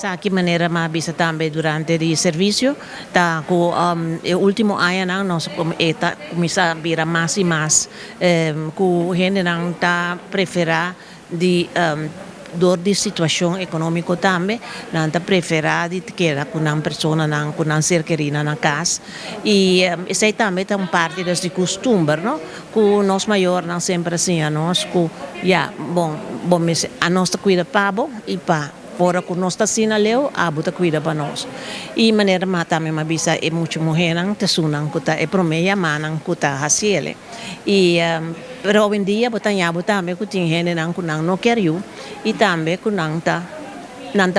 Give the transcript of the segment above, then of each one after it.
sa que maneira mais bisa também durante o serviço tá com o último ano não nós como eta começa a virar mais e mais com gente não tá preferar de dor di situazione economica também não tá preferar de queda com uma pessoa não com uma cerqueira na casa e isso aí também tá parte das de costume não com nós maior não sempre assim a nós com bom a nossa cuida para bom e para fora com nós assim a leu a bota cuida para nós e maneira mas também mas bisa é muito mulher não te sunam que tá é promeia manang que tá haciele e pero hoje em dia botanya também que tem gente não que não quer eu e também que não tá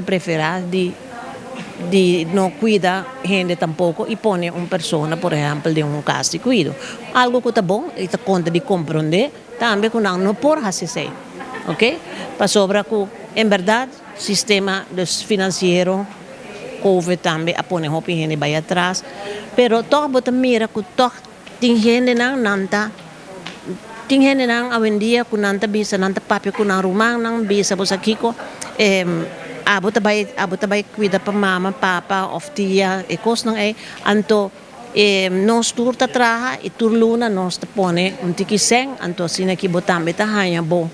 preferar de não cuida gente tampouco e põe uma pessoa, por exemplo, de um caso de cuido. Algo que está bom e está conta de compreender, também que não por assim, ok? Para sobra que, em verdade, sistema financeiro, Covid também, a põe roupa gente vai atrás, pero toh bota mira que toh tem gente não tá tem gente não hoje em dia que não tá bisa não tá papel que não rumang não bisa você aqui ko abota vai cuidar para mama, papa, of tia, e coisa não é. Anto, nós turta traha e turluna nós te põe tiquiseng, anto assim aqui botamos tá hanha boa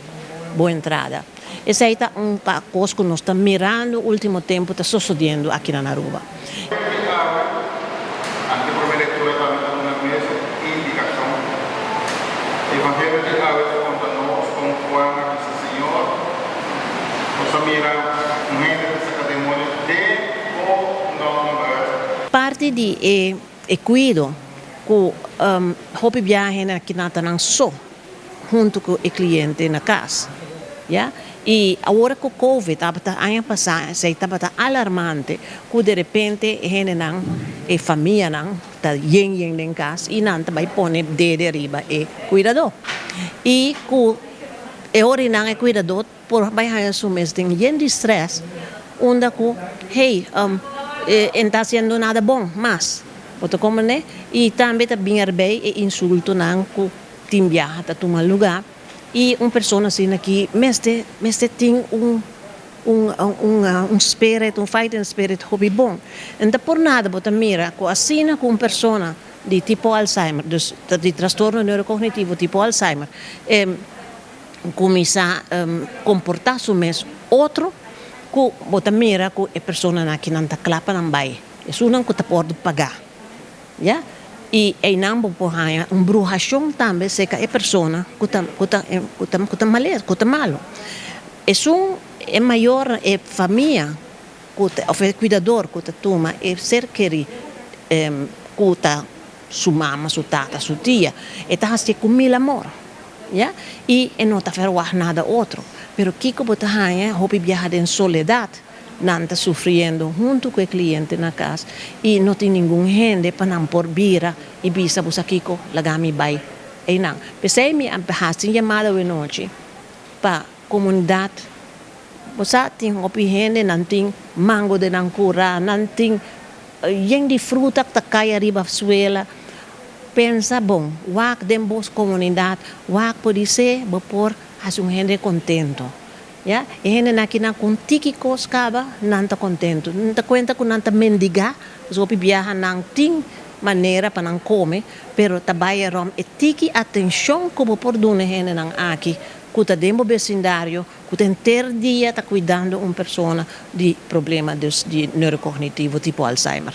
entrada. Essa aí tá coisa que nós estamos mirando, o último tempo está sucedendo aqui na Aruba. Anche per me lettura também uma mesa indicação. Evangelho de Ave conta nós com Juan nosso Senhor. Nós miramos parte di cuido que hobby viaja que não está só junto com o cliente na casa, yeah? E agora com o Covid, ano passado, estava alarmante que de repente gente não e família não está yen em casa e não vai pôr de riba e cuidador e que agora não é cuidador por vai assumir tem yen de stress onde que hey está sendo nada bom, mas outra como né e também está bem bem e insulto não que tem viaja tá tomar lugar e uma pessoa assim aqui mestre tem spirit, fighting spirit hobby bom então por nada bota mira que assim com uma pessoa de tipo Alzheimer de transtorno neurocognitivo tipo Alzheimer começa a comportar-se mesmo outro que bota mira que a pessoa que não está clapa não vai isso não que está pode pagar yeah? E não pode bruxação também se a pessoa que está malo isso é maior é família que é cuidador que está toma é ser querido que está sua sua tata sua tia e está assim com mil amor yeah? E não está fazendo nada outro pero Kiko Botahaya, hobby viajar en soledad, não está sofrendo junto com o cliente na casa e não tem ninguém gente para não por vira e bisa você Kiko lagami vai e não. Pensei me assim chamada de noite para comunidade. Você tem hobby gente não tem mango de não cura, não tem gente de fruta que cai arriba suela. Pensa bom, wak dembos comunidade, wak pode ser por um gente contento, yeah? E gente aqui na com tíquicos caba não está contento, não está conta com não está mendigar, os outros viajar não tem maneira para não comer, pero trabalha rom e tiki atenção como por dona gente não aqui, que está dentro do vecindário, que tem ter dia está cuidando uma pessoa de problema de neurocognitivo tipo Alzheimer.